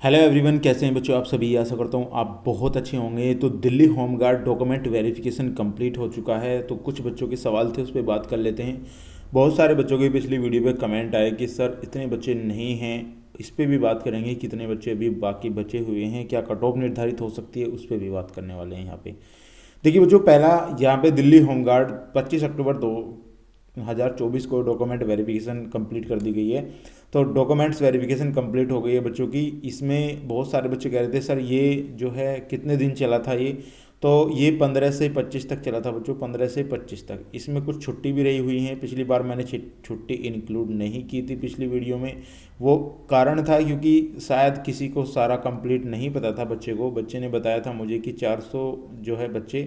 Hello everyone, कैसे हैं बच्चों आप सभी। आशा करता हूँ आप बहुत अच्छे होंगे। तो Delhi home guard document verification complete हो चुका है। तो कुछ बच्चों के सवाल थे, उस पर बात कर लेते हैं। बहुत सारे बच्चों के पिछली वीडियो पे कमेंट आए कि सर इतने बच्चे नहीं हैं। इस पर भी बात करेंगे, कितने बच्चे अभी बाकी बचे हुए हैं, क्या कट ऑफ निर्धारित हो सकती है, उस पर भी बात करने वाले हैं यहाँ पे। देखिए बच्चों, पहला यहाँ पे दिल्ली होमगार्ड 25 अक्टूबर 2024 को डॉक्यूमेंट वेरिफिकेशन कंप्लीट कर दी गई है। तो डॉक्यूमेंट्स वेरिफिकेशन कंप्लीट हो गई है बच्चों की। इसमें बहुत सारे बच्चे कह रहे थे सर ये जो है कितने दिन चला था ये। तो ये 15 से 25 तक चला था बच्चों, 15 से 25 तक। इसमें कुछ छुट्टी भी रही हुई है। पिछली बार मैंने छुट्टी इंक्लूड नहीं की थी पिछली वीडियो में। वो कारण था क्योंकि शायद किसी को सारा कंप्लीट नहीं पता था। बच्चे ने बताया था मुझे कि 400 जो है बच्चे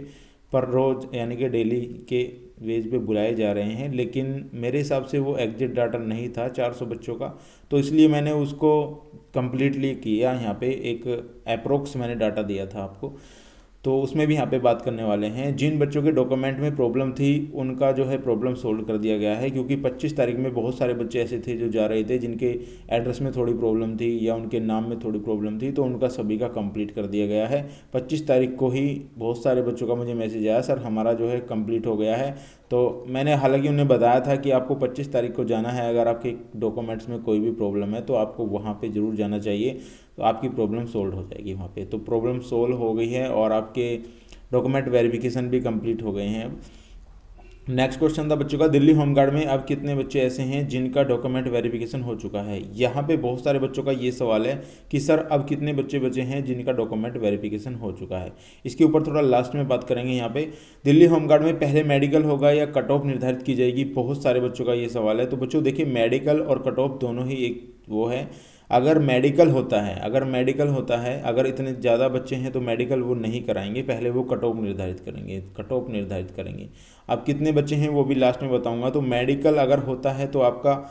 पर रोज़ यानी कि डेली के वेज पे बुलाए जा रहे हैं, लेकिन मेरे हिसाब से वो एग्जिट डाटा नहीं था 400 बच्चों का। तो इसलिए मैंने उसको कंप्लीटली किया। यहाँ पे एक अप्रोक्स मैंने डाटा दिया था आपको। तो उसमें भी यहाँ पे बात करने वाले हैं। जिन बच्चों के डॉक्यूमेंट में प्रॉब्लम थी उनका जो है प्रॉब्लम सोल्व कर दिया गया है, क्योंकि 25 तारीख में बहुत सारे बच्चे ऐसे थे जो जा रहे थे जिनके एड्रेस में थोड़ी प्रॉब्लम थी या उनके नाम में थोड़ी प्रॉब्लम थी। तो उनका सभी का कंप्लीट कर दिया गया है। 25 तारीख को ही बहुत सारे बच्चों का मुझे मैसेज आया, सर हमारा जो है कंप्लीट हो गया है। तो मैंने हालांकि उन्हें बताया था कि आपको 25 तारीख को जाना है। अगर आपके डॉक्यूमेंट्स में कोई भी प्रॉब्लम है तो आपको वहाँ पे ज़रूर जाना चाहिए, तो आपकी प्रॉब्लम सोल्व हो जाएगी वहाँ पे। तो प्रॉब्लम सोल्व हो गई है और आपके डॉक्यूमेंट वेरिफिकेशन भी कंप्लीट हो गए हैं। नेक्स्ट क्वेश्चन था बच्चों का, दिल्ली होमगार्ड में अब कितने बच्चे ऐसे हैं जिनका डॉक्यूमेंट वेरिफिकेशन हो चुका है। यहाँ पे बहुत सारे बच्चों का ये सवाल है कि सर अब कितने बच्चे बचे हैं जिनका डॉक्यूमेंट वेरिफिकेशन हो चुका है। इसके ऊपर थोड़ा लास्ट में बात करेंगे। यहाँ पे दिल्ली होमगार्ड में पहले मेडिकल होगा या कट ऑफ निर्धारित की जाएगी, बहुत सारे बच्चों का ये सवाल है। तो बच्चों देखिए, मेडिकल और कट ऑफ दोनों ही एक वो है। अगर इतने ज़्यादा बच्चे हैं तो मेडिकल वो नहीं कराएंगे, पहले वो कट ऑफ निर्धारित करेंगे। अब कितने बच्चे हैं वो भी लास्ट में बताऊंगा। तो मेडिकल अगर होता है तो आपका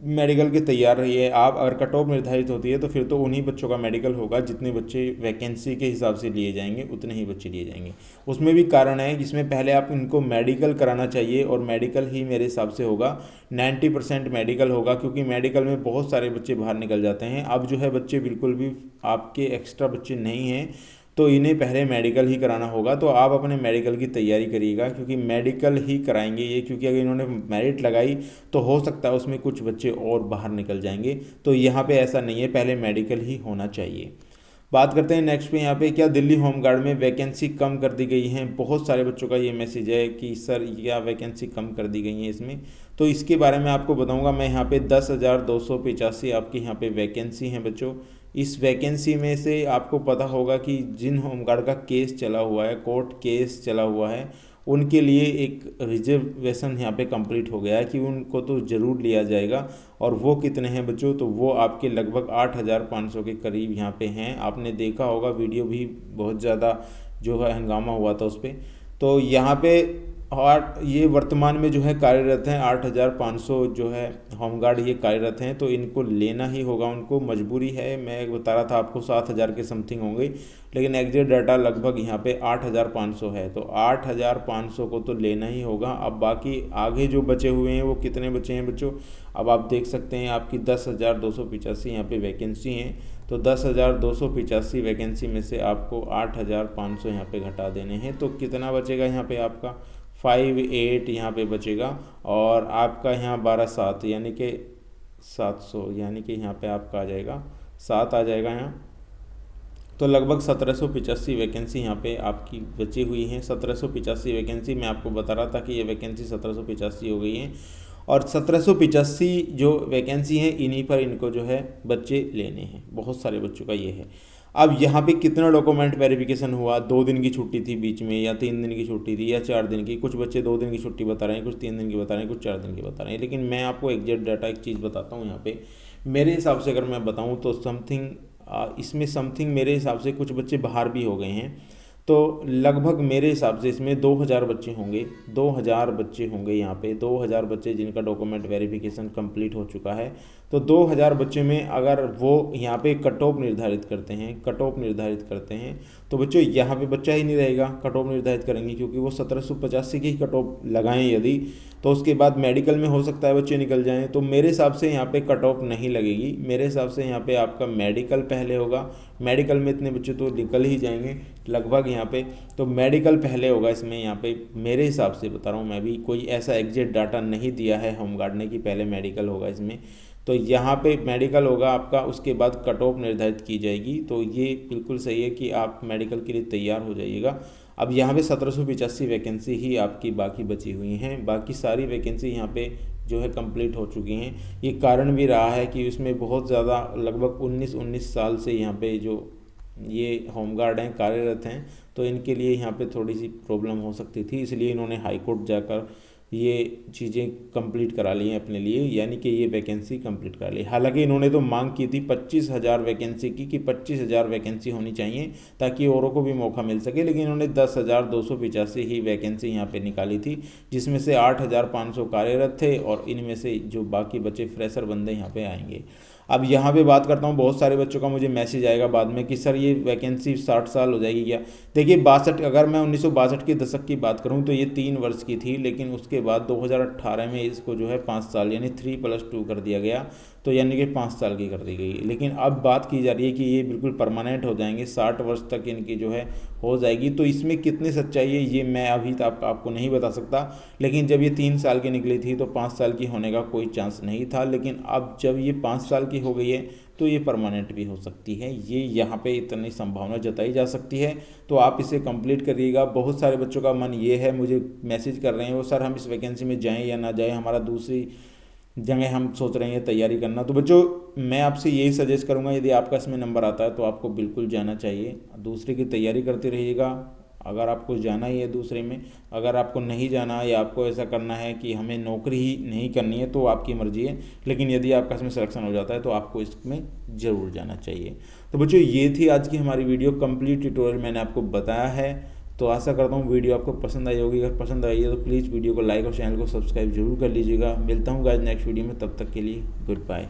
मेडिकल की तैयार रहिए आप। अगर कट ऑफ निर्धारित होती है तो फिर तो उन्हीं बच्चों का मेडिकल होगा। जितने बच्चे वैकेंसी के हिसाब से लिए जाएंगे उतने ही बच्चे लिए जाएंगे। उसमें भी कारण है जिसमें पहले आप इनको मेडिकल कराना चाहिए, और मेडिकल ही मेरे हिसाब से होगा। 90% मेडिकल होगा, क्योंकि मेडिकल में बहुत सारे बच्चे बाहर निकल जाते हैं। अब जो है बच्चे बिल्कुल भी आपके एक्स्ट्रा बच्चे नहीं हैं, तो इन्हें पहले मेडिकल ही कराना होगा। तो आप अपने मेडिकल की तैयारी करिएगा, क्योंकि मेडिकल ही कराएंगे ये। क्योंकि अगर इन्होंने मेरिट लगाई तो हो सकता है उसमें कुछ बच्चे और बाहर निकल जाएंगे। तो यहाँ पे ऐसा नहीं है, पहले मेडिकल ही होना चाहिए। बात करते हैं नेक्स्ट पे। यहाँ पे क्या दिल्ली होमगार्ड में वैकेंसी कम कर दी गई हैं। बहुत सारे बच्चों का ये मैसेज है कि सर क्या वैकेंसी कम कर दी गई हैं इसमें। तो इसके बारे में आपको बताऊंगा मैं। यहाँ पे 10,285 आपकी यहाँ पे वैकेंसी हैं बच्चों। इस वैकेंसी में से आपको पता होगा कि जिन होमगार्ड का केस चला हुआ है, कोर्ट केस चला हुआ है, उनके लिए एक रिजर्वेशन यहाँ पे कंप्लीट हो गया है कि उनको तो ज़रूर लिया जाएगा। और वो कितने हैं बच्चों, तो वो आपके लगभग 8,500 के करीब यहाँ पे हैं। आपने देखा होगा वीडियो भी बहुत ज़्यादा जो है हंगामा हुआ था उस पर। तो यहाँ पे आठ ये वर्तमान में जो है कार्यरत हैं 8,500 जो है होमगार्ड ये कार्यरत हैं। तो इनको लेना ही होगा, उनको मजबूरी है। मैं बता रहा था आपको 7,000 के समथिंग होंगे, लेकिन एग्जैक्ट डाटा लगभग यहाँ पे 8,500 है। तो 8,500 को तो लेना ही होगा। अब बाकी आगे जो बचे हुए हैं वो कितने बचे हैं बच्चों, अब आप देख सकते हैं। आपकी 10,285 यहाँ पे वैकेंसी हैं। तो 10,285 वैकेंसी में से आपको 8,500 यहाँ पे घटा देने हैं। तो कितना बचेगा यहाँ पे आपका 58 यहाँ पे बचेगा। और आपका यहाँ 12,7 यानी कि 700, यानी कि यहाँ पे आपका आ जाएगा 7 आ जाएगा यहाँ। तो लगभग 1,785 वैकेंसी यहाँ पे आपकी बची हुई हैं। 1,785 वैकेंसी मैं आपको बता रहा था कि ये वैकेंसी 1,785 हो गई हैं। और 1,785 जो वैकेंसी हैं इन्हीं पर इनको जो है बच्चे लेने हैं। बहुत सारे बच्चों का ये है। अब यहाँ पे कितना डॉक्यूमेंट वेरिफिकेशन हुआ, 2 दिन की छुट्टी थी बीच में, या 3 दिन की छुट्टी थी, या 4 दिन की। कुछ बच्चे 2 दिन की छुट्टी बता रहे हैं, कुछ 3 दिन की बता रहे हैं, कुछ 4 दिन की बता रहे हैं। लेकिन मैं आपको एग्जैक्ट डाटा एक चीज़ बताता हूँ यहाँ पे। मेरे हिसाब से अगर मैं बताऊँ तो समथिंग इसमें समथिंग मेरे हिसाब से कुछ बच्चे बाहर भी हो गए हैं। तो लगभग मेरे हिसाब से इसमें 2000 बच्चे होंगे, 2000 बच्चे होंगे यहाँ पे, 2000 बच्चे जिनका डॉक्यूमेंट वेरिफिकेशन कंप्लीट हो चुका है। तो 2000 बच्चे में अगर वो यहाँ पे कट ऑफ निर्धारित करते हैं, कट ऑफ निर्धारित करते हैं, तो बच्चों यहाँ पे बच्चा ही नहीं रहेगा। कट ऑफ निर्धारित करेंगे क्योंकि वो 1785 की कट ऑफ लगाएं यदि, तो उसके बाद मेडिकल में हो सकता है बच्चे निकल जाएं। तो मेरे हिसाब से यहाँ पे कट ऑफ नहीं लगेगी, मेरे हिसाब से यहाँ पे आपका मेडिकल पहले होगा। मेडिकल में इतने बच्चे तो निकल ही जाएंगे लगभग यहाँ पे, तो मेडिकल पहले होगा इसमें यहाँ पे, मेरे हिसाब से बता रहा हूँ मैं भी, कोई ऐसा एग्जैक्ट डाटा नहीं दिया है होमगार्ड ने कि पहले मेडिकल होगा इसमें। तो यहाँ पे मेडिकल होगा आपका, उसके बाद कट ऑफ निर्धारित की जाएगी। तो ये बिल्कुल सही है कि आप मेडिकल के लिए तैयार हो जाइएगा। अब यहाँ पे 1785 वैकेंसी ही आपकी बाकी बची हुई हैं, बाकी सारी वैकेंसी यहाँ पे जो है कंप्लीट हो चुकी हैं। ये कारण भी रहा है कि उसमें बहुत ज़्यादा लगभग 19 साल से यहाँ पे जो ये होमगार्ड हैं कार्यरत हैं, तो इनके लिए यहाँ पे थोड़ी सी प्रॉब्लम हो सकती थी, इसलिए इन्होंने हाई कोर्ट जाकर ये चीज़ें कंप्लीट करा ली हैं अपने लिए, यानी कि ये वैकेंसी कंप्लीट करा ली। हालांकि इन्होंने तो मांग की थी 25,000 वैकेंसी की, कि 25,000 वैकेंसी होनी चाहिए ताकि औरों को भी मौका मिल सके, लेकिन इन्होंने 10,285 ही वैकेंसी यहाँ पे निकाली थी, जिसमें से 8,500 कार्यरत थे और इनमें से जो बाकी बचे फ्रेशर बंदे यहाँ पे आएंगे। अब यहाँ पे बात करता हूँ, बहुत सारे बच्चों का मुझे मैसेज आएगा बाद में कि सर ये वैकेंसी 60 साल हो जाएगी क्या। देखिए 62, अगर मैं 1962 के दशक की बात करूँ तो ये 3 वर्ष की थी, लेकिन उसके बाद 2018 में इसको जो है 5 साल यानी 3+2 कर दिया गया, तो यानी कि 5 साल की कर दी गई। लेकिन अब बात की जा रही है कि ये बिल्कुल परमानेंट हो जाएंगे, 60 वर्ष तक इनकी जो है हो जाएगी। तो इसमें कितनी सच्चाई है ये मैं अभी तक आपको नहीं बता सकता, लेकिन जब ये 3 साल की निकली थी तो 5 साल की होने का कोई चांस नहीं था, लेकिन अब जब ये 5 साल की हो गई है तो ये परमानेंट भी हो सकती है, ये यहाँ पे इतनी संभावना जताई जा सकती है। तो आप इसे कंप्लीट करिएगा। बहुत सारे बच्चों का मन ये है, मुझे मैसेज कर रहे हैं वो, सर हम इस वैकेंसी में जाएँ या ना जाएँ, हमारा दूसरी जगह हम सोच रहे हैं तैयारी करना। तो बच्चों मैं आपसे यही सजेस्ट करूंगा, यदि आपका इसमें नंबर आता है तो आपको बिल्कुल जाना चाहिए, दूसरे की तैयारी करते रहिएगा। अगर आपको जाना ही है दूसरे में, अगर आपको नहीं जाना है या आपको ऐसा करना है कि हमें नौकरी ही नहीं करनी है तो आपकी मर्जी है, लेकिन यदि आपका इसमें सिलेक्शन हो जाता है तो आपको इसमें ज़रूर जाना चाहिए। तो बच्चों ये थी आज की हमारी वीडियो, कंप्लीट ट्यूटोरियल मैंने आपको बताया है। तो आशा करता हूँ वीडियो आपको पसंद आई होगी, अगर पसंद आई है तो प्लीज़ वीडियो को लाइक और चैनल को सब्सक्राइब जरूर कर लीजिएगा। मिलता हूँ गाइस नेक्स्ट वीडियो में, तब तक के लिए गुड बाय।